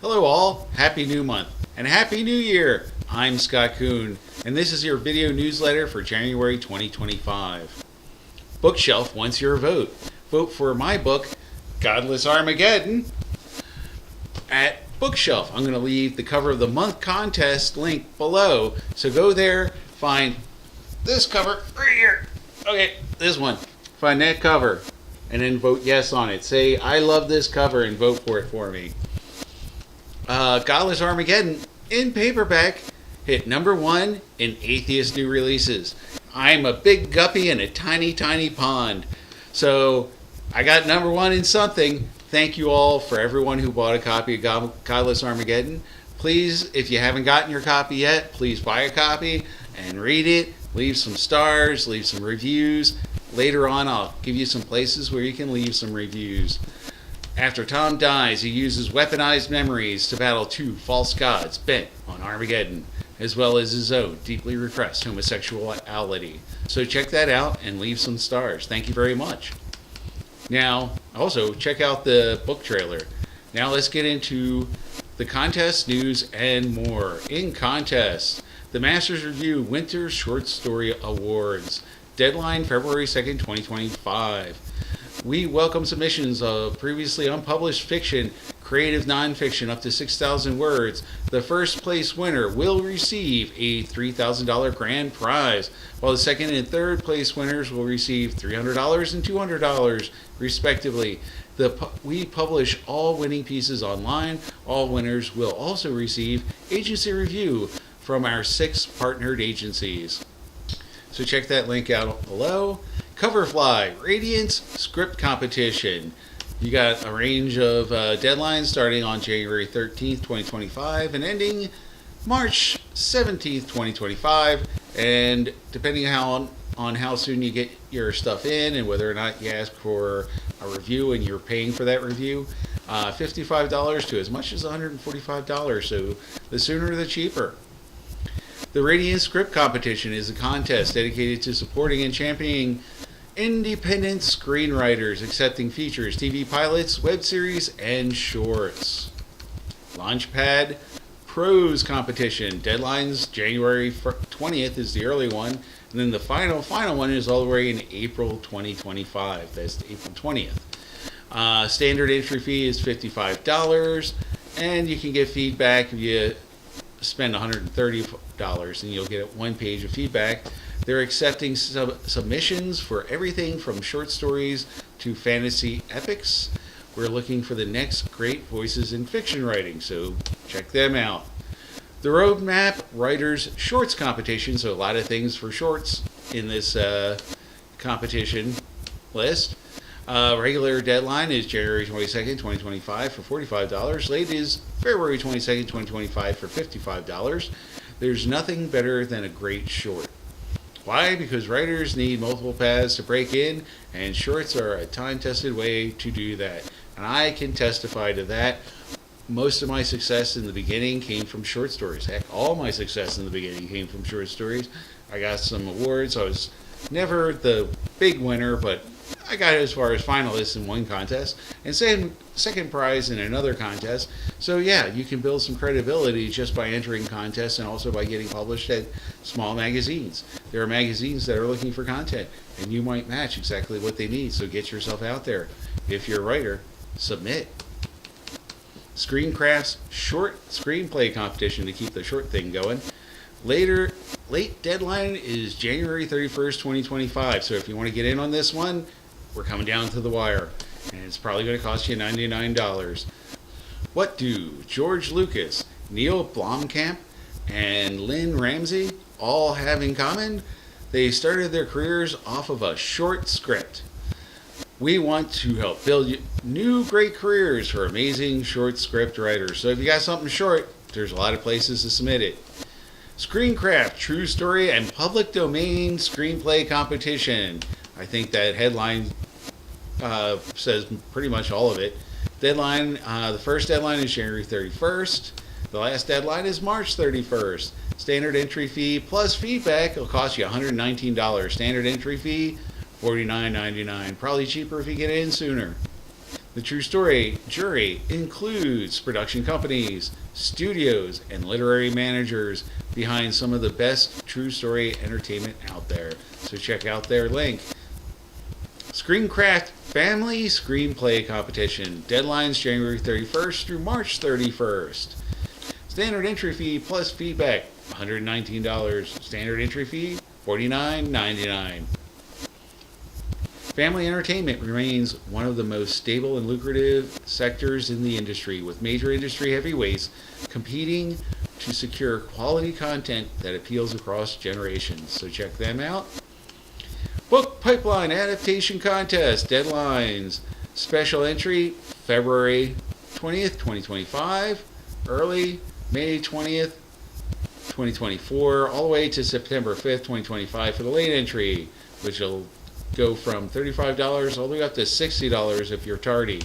Hello all, happy new month, and happy new year! I'm Scott Kuhn, and this is your video newsletter for January 2025. Bookshelf wants your vote. Vote for my book, Godless Armageddon, at Bookshelf. I'm going to leave the cover of the month contest link below, so go there, find this cover right here. Okay, this one. Find that cover, and then vote yes on it. Say, I love this cover, and vote for it for me. Godless Armageddon in paperback hit #1 in Atheist new releases. I'm a big guppy in a tiny, tiny pond. So I got #1 in something. Thank you all for everyone who bought a copy of Godless Armageddon. Please, if you haven't gotten your copy yet, please buy a copy and read it. Leave some stars, leave some reviews. Later on, I'll give you some places where you can leave some reviews. After Tom dies, he uses weaponized memories to battle two false gods bent on Armageddon, as well as his own deeply repressed homosexuality. So check that out and leave some stars. Thank you very much. Now, also check out the book trailer. Now let's get into the contest news and more. In contest, the Masters Review Winter Short Story Awards. Deadline February 2nd, 2025. We welcome submissions of previously unpublished fiction, creative nonfiction up to 6,000 words. The first place winner will receive a $3,000 grand prize, while the second and third place winners will receive $300 and $200 respectively. We publish all winning pieces online. All winners will also receive agency review from our 6 partnered agencies. So check that link out below. Coverfly, Raindance script competition. You got a range of deadlines starting on January 13th, 2025 and ending March 17th, 2025. And depending on how soon you get your stuff in and whether or not you ask for a review and you're paying for that review, $55 to as much as $145. So the sooner the cheaper. The Raindance Script Competition is a contest dedicated to supporting and championing independent screenwriters accepting features, TV pilots, web series, and shorts. Launchpad Prose Competition. Deadlines January 20th is the early one, and then the final one is all the way in April 2025. That's April 20th. Standard entry fee is $55, and you can get feedback if you spend $130 and you'll get 1 page of feedback. They're accepting submissions for everything from short stories to fantasy epics. We're looking for the next great voices in fiction writing, so check them out. The Roadmap Writers Shorts Competition, so a lot of things for shorts in this competition list. Regular deadline is January 22nd, 2025 for $45. Late is February 22nd, 2025 for $55. There's nothing better than a great short. Why? Because writers need multiple paths to break in, and shorts are a time-tested way to do that. And I can testify to that. Most of my success in the beginning came from short stories. Heck, all my success in the beginning came from short stories. I got some awards. I was never the big winner, but I got as far as finalist in one contest and second prize in another contest. So yeah, you can build some credibility just by entering contests and also by getting published at small magazines. There are magazines that are looking for content, and you might match exactly what they need. So get yourself out there. If you're a writer, submit. Screencraft's short screenplay competition to keep the short thing going. Late deadline is January 31st, 2025. So if you want to get in on this one, we're coming down to the wire, and it's probably going to cost you $99. What do George Lucas, Neil Blomkamp, and Lynn Ramsey all have in common? They started their careers off of a short script. We want to help build new great careers for amazing short script writers. So if you got something short, there's a lot of places to submit it. Screencraft True Story and Public Domain Screenplay Competition. I think that headline says pretty much all of it. Deadline, the first deadline is January 31st. The last deadline is March 31st. Standard entry fee plus feedback will cost you $119. Standard entry fee, $49.99. Probably cheaper if you get in sooner. The true story jury includes production companies, studios, and literary managers behind some of the best true story entertainment out there. So check out their link. Screencraft Family Screenplay Competition. Deadlines January 31st through March 31st. Standard entry fee plus feedback, $119. Standard entry fee, $49.99. Family entertainment remains one of the most stable and lucrative sectors in the industry, with major industry heavyweights competing to secure quality content that appeals across generations. So check them out. Book Pipeline Adaptation Contest. Deadlines. Special entry, February 20th, 2025. Early, May 20th, 2024. All the way to September 5th, 2025 for the late entry, which will go from $35 all the way up to $60 if you're tardy.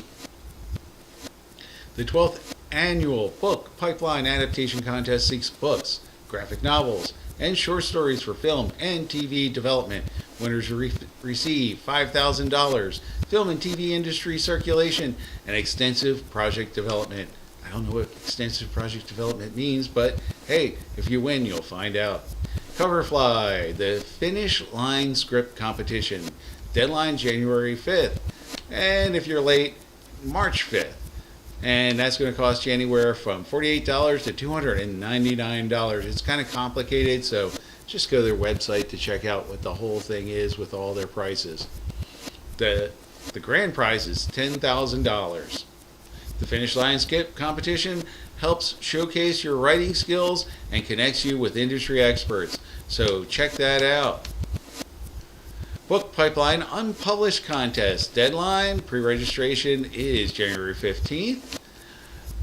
The 12th Annual Book Pipeline Adaptation Contest seeks books, graphic novels, and short stories for film and TV development. Winners receive $5,000, film and TV industry circulation, and extensive project development. I don't know what extensive project development means, but hey, if you win, you'll find out. Coverfly, the Finish Line Script Competition. Deadline January 5th. And if you're late, March 5th. And that's going to cost you anywhere from $48 to $299. It's kind of complicated, so just go to their website to check out what the whole thing is with all their prices. The grand prize is $10,000. The Finish Line Skip competition helps showcase your writing skills and connects you with industry experts. So check that out. Book Pipeline Unpublished Contest. Deadline, pre-registration is January 15th.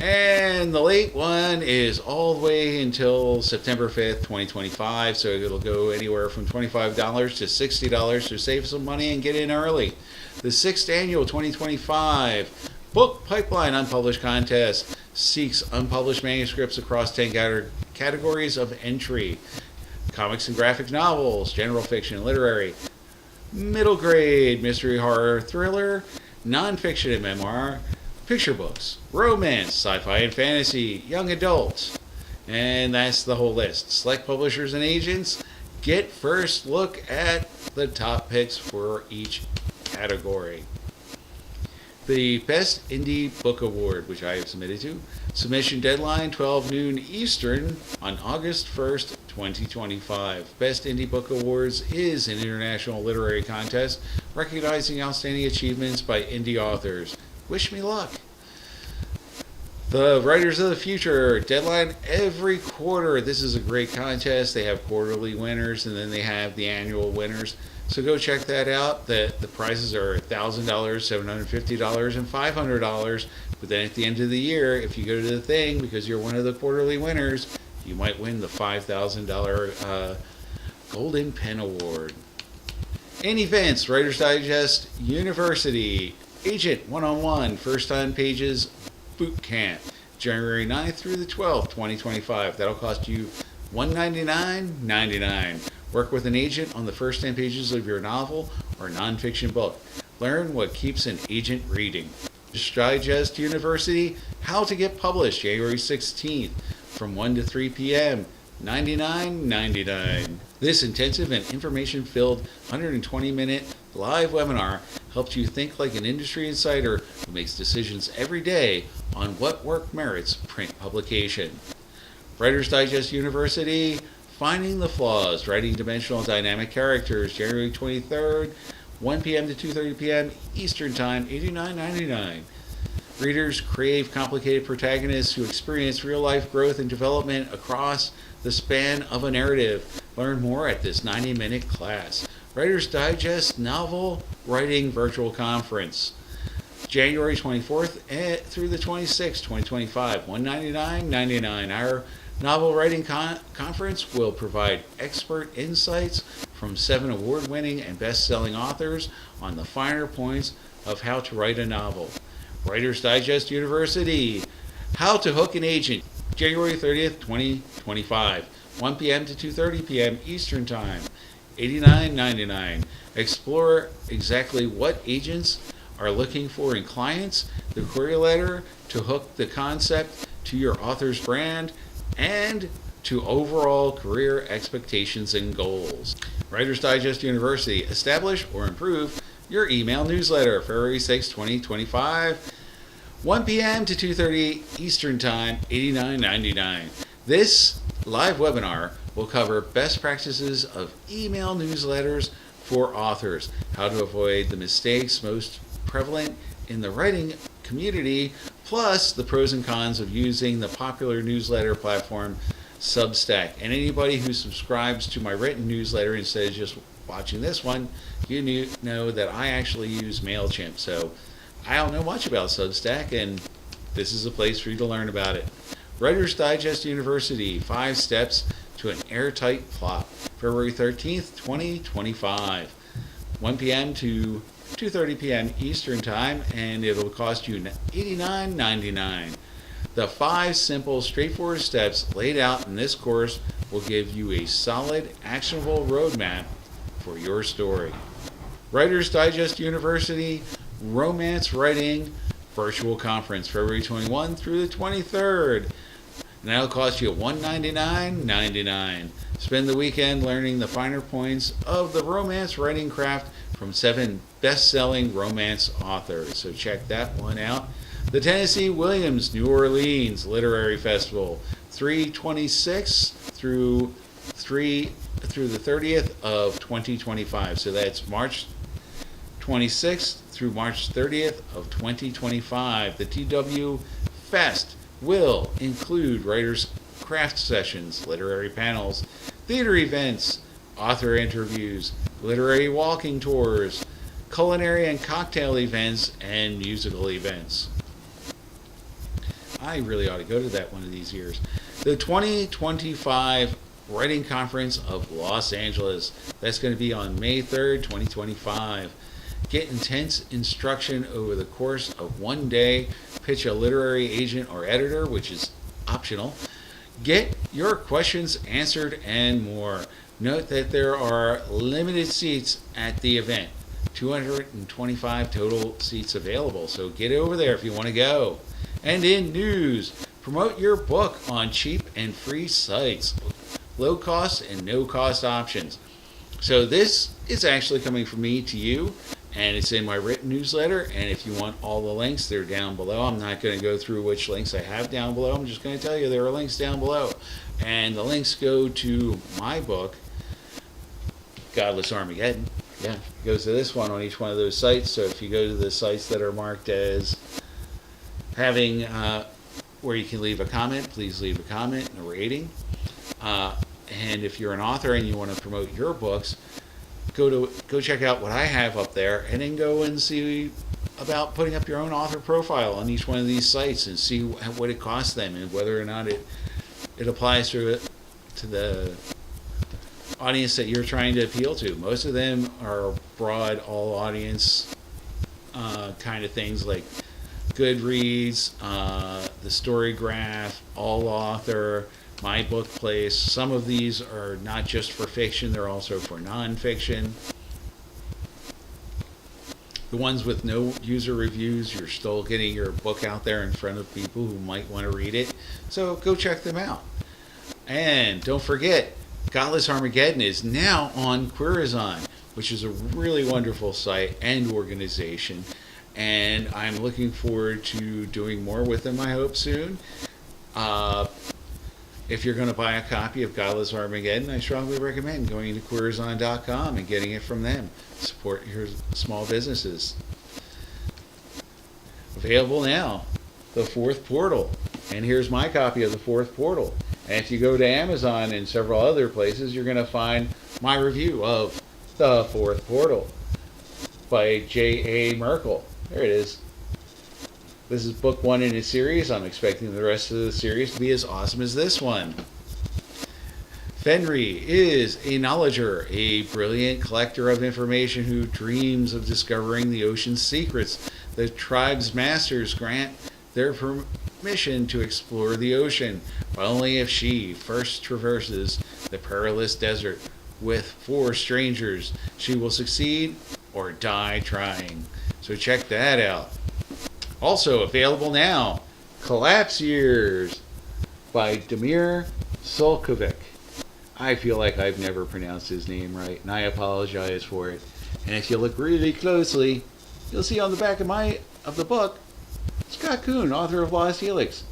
And the late one is all the way until September 5th, 2025. So it'll go anywhere from $25 to $60 to save some money and get in early. The 6th Annual 2025 Book Pipeline Unpublished Contest seeks unpublished manuscripts across 10 categories of entry. Comics and graphic novels, general fiction, literary, middle grade, mystery, horror, thriller, nonfiction and memoir, picture books, romance, sci-fi and fantasy, young adults. And that's the whole list. Select publishers and agents get first look at the top picks for each category. The Best Indie Book Award, which I have submitted to. Submission deadline 12 noon Eastern on August 1st, 2025. Best Indie Book Awards is an international literary contest recognizing outstanding achievements by indie authors. Wish me luck. The Writers of the Future, deadline every quarter. This is a great contest. They have quarterly winners and then they have the annual winners. So go check that out. The prizes are $1,000, $750, and $500. But then at the end of the year, if you go to the thing, because you're one of the quarterly winners, you might win the $5,000 Golden Pen Award. In events, Writer's Digest University, Agent One-on-One, First On Pages Boot Camp, January 9th through the 12th, 2025. That'll cost you $199.99. Work with an agent on the first 10 pages of your novel or nonfiction book. Learn what keeps an agent reading. Digest University, How to Get Published, January 16th from 1 to 3 p.m., $99.99. This intensive and information-filled 120-minute live webinar helps you think like an industry insider who makes decisions every day on what work merits print publication. Writer's Digest University, Finding the Flaws, Writing Dimensional and Dynamic Characters, January 23rd, 1 p.m. to 2:30 p.m. Eastern Time, $89.99. Readers crave complicated protagonists who experience real-life growth and development across the span of a narrative. Learn more at this 90-minute class. Writer's Digest Novel Writing Virtual Conference, January 24th through the 26th, 2025, $199.99. Our Novel Writing Conference will provide expert insights from 7 award-winning and best-selling authors on the finer points of how to write a novel. Writer's Digest University, How to Hook an Agent, January 30th, 2025, 1 p.m. to 2:30 p.m. Eastern Time, $89.99. Explore exactly what agents are looking for in clients, the query letter to hook the concept to your author's brand and to overall career expectations and goals. Writer's Digest University, establish or improve your email newsletter, February 6, 2025, 1 p.m. to 2:30 Eastern Time, $89.99. This live webinar will cover best practices of email newsletters for authors, how to avoid the mistakes most prevalent in the writing community, plus the pros and cons of using the popular newsletter platform Substack. And anybody who subscribes to my written newsletter instead of just watching this one, you know that I actually use MailChimp. So I don't know much about Substack, and this is a place for you to learn about it. Writer's Digest University, 5 Steps to an Airtight Plot, February 13th, 2025, 1 p.m. to 2:30 p.m. Eastern Time, and it'll cost you $89.99. The 5 simple, straightforward steps laid out in this course will give you a solid, actionable roadmap for your story. Writer's Digest University Romance Writing Virtual Conference, February 21 through the 23rd. And that'll cost you $199.99. Spend the weekend learning the finer points of the romance writing craft from 7 best-selling romance authors. So check that one out. The Tennessee Williams New Orleans Literary Festival, 3/26 through the 30th of 2025. So that's March 26th through March 30th of 2025. The TW Fest will include writers' craft sessions, literary panels, theater events, author interviews, literary walking tours, culinary and cocktail events, and musical events. I really ought to go to that one of these years. The 2025 Writing Conference of Los Angeles. That's going to be on May 3rd, 2025. Get intense instruction over the course of one day. Pitch a literary agent or editor, which is optional. Get your questions answered and more. Note that there are limited seats at the event. 225 total seats available, so get over there if you want to go. And in news, promote your book on cheap and free sites. Low cost and no cost options. So this is actually coming from me to you, and it's in my written newsletter. And if you want all the links, they're down below. I'm not going to go through which links I have down below. I'm just going to tell you there are links down below. And the links go to my book, Godless Armageddon. Yeah, it goes to this one on each one of those sites. So if you go to the sites that are marked as having where you can leave a comment, please leave a comment and a rating. And if you're an author and you want to promote your books, go check out what I have up there, and then go and see about putting up your own author profile on each one of these sites and see what it costs them and whether or not it applies to the audience that you're trying to appeal to. Most of them are broad, all audience kind of things like Goodreads, the Story Graph, All Author, My Book Place. Some of these are not just for fiction, they're also for nonfiction. The ones with no user reviews, you're still getting your book out there in front of people who might want to read it. So go check them out. And don't forget, Godless Armageddon is now on Queerazon, which is a really wonderful site and organization. And I'm looking forward to doing more with them, I hope, soon. If you're going to buy a copy of Godless Armageddon, I strongly recommend going to Queerazon.com and getting it from them. Support your small businesses. Available now, The Fourth Portal. And here's my copy of The Fourth Portal. And if you go to Amazon and several other places, you're going to find my review of The Fourth Portal by J.A. Merkel. There it is. This is book 1 in a series. I'm expecting the rest of the series to be as awesome as this one. Fenry is a knowledger, a brilliant collector of information who dreams of discovering the ocean's secrets. The tribe's masters grant their permission to explore the ocean, but only if she first traverses the perilous desert with 4 strangers. She will succeed or die trying. So check that out. Also available now, Collapse Years by Damir Solkovic. I feel like I've never pronounced his name right, and I apologize for it. And if you look really closely, you'll see on the back of the book, Scott Kuhn, author of Lost Helix.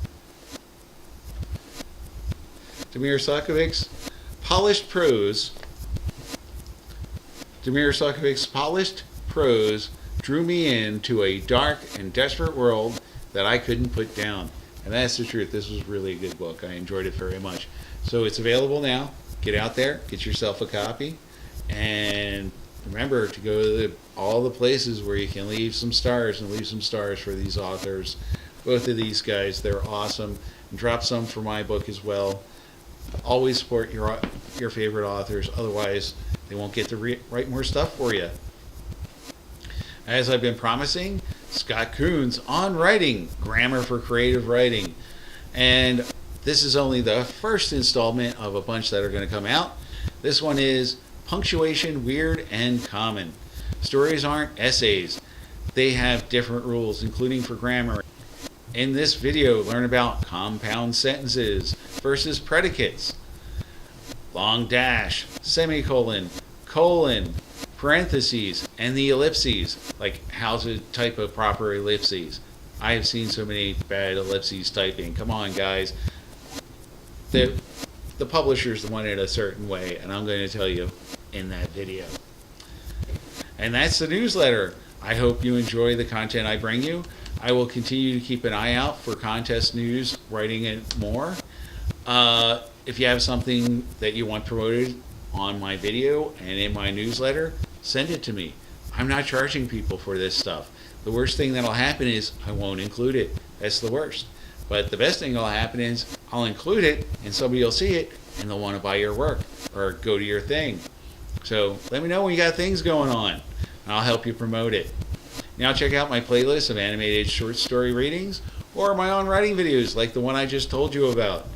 Damir Solkovic's polished prose drew me into a dark and desperate world that I couldn't put down. And that's the truth. This was really a good book. I enjoyed it very much. So it's available now. Get out there, get yourself a copy, and remember to go to all the places where you can leave some stars, and leave some stars for these authors. Both of these guys, they're awesome. And drop some for my book as well. Always support your favorite authors, otherwise they won't get to write more stuff for you. As I've been promising, Scott Kuhn's on writing, Grammar for Creative Writing. And this is only the first installment of a bunch that are going to come out. This one is Punctuation Weird and Common. Stories aren't essays. They have different rules, including for grammar. In this video, learn about compound sentences versus predicates, long dash, semicolon, colon, parentheses, and the ellipses, like how to type a proper ellipses. I have seen so many bad ellipses typing. Come on, guys. The publisher's the one in a certain way, and I'm going to tell you in that video. And that's the newsletter. I hope you enjoy the content I bring you. I will continue to keep an eye out for contest news, writing it more. If you have something that you want promoted on my video and in my newsletter, send it to me. I'm not charging people for this stuff. The worst thing that'll happen is I won't include it. That's the worst. But the best thing that'll happen is I'll include it and somebody will see it and they'll want to buy your work or go to your thing. So let me know when you got things going on and I'll help you promote it. Now check out my playlist of animated short story readings or my own writing videos like the one I just told you about.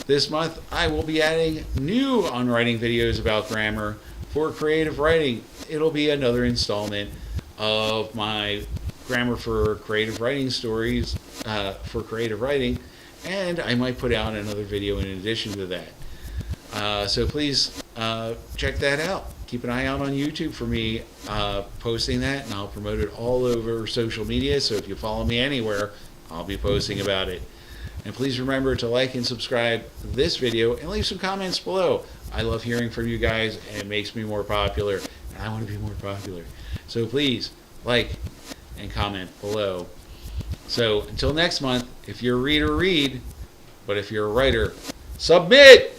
This month I will be adding new on writing videos about grammar for creative writing. It'll be another installment of my grammar for creative writing stories for creative writing, and I might put out another video in addition to that. So please check that out. Keep an eye out on YouTube for me posting that, and I'll promote it all over social media. So if you follow me anywhere, I'll be posting about it. And please remember to like and subscribe this video and leave some comments below. I love hearing from you guys, and it makes me more popular, and I want to be more popular. So please like and comment below. So until next month, if you're a reader, read, but if you're a writer, submit!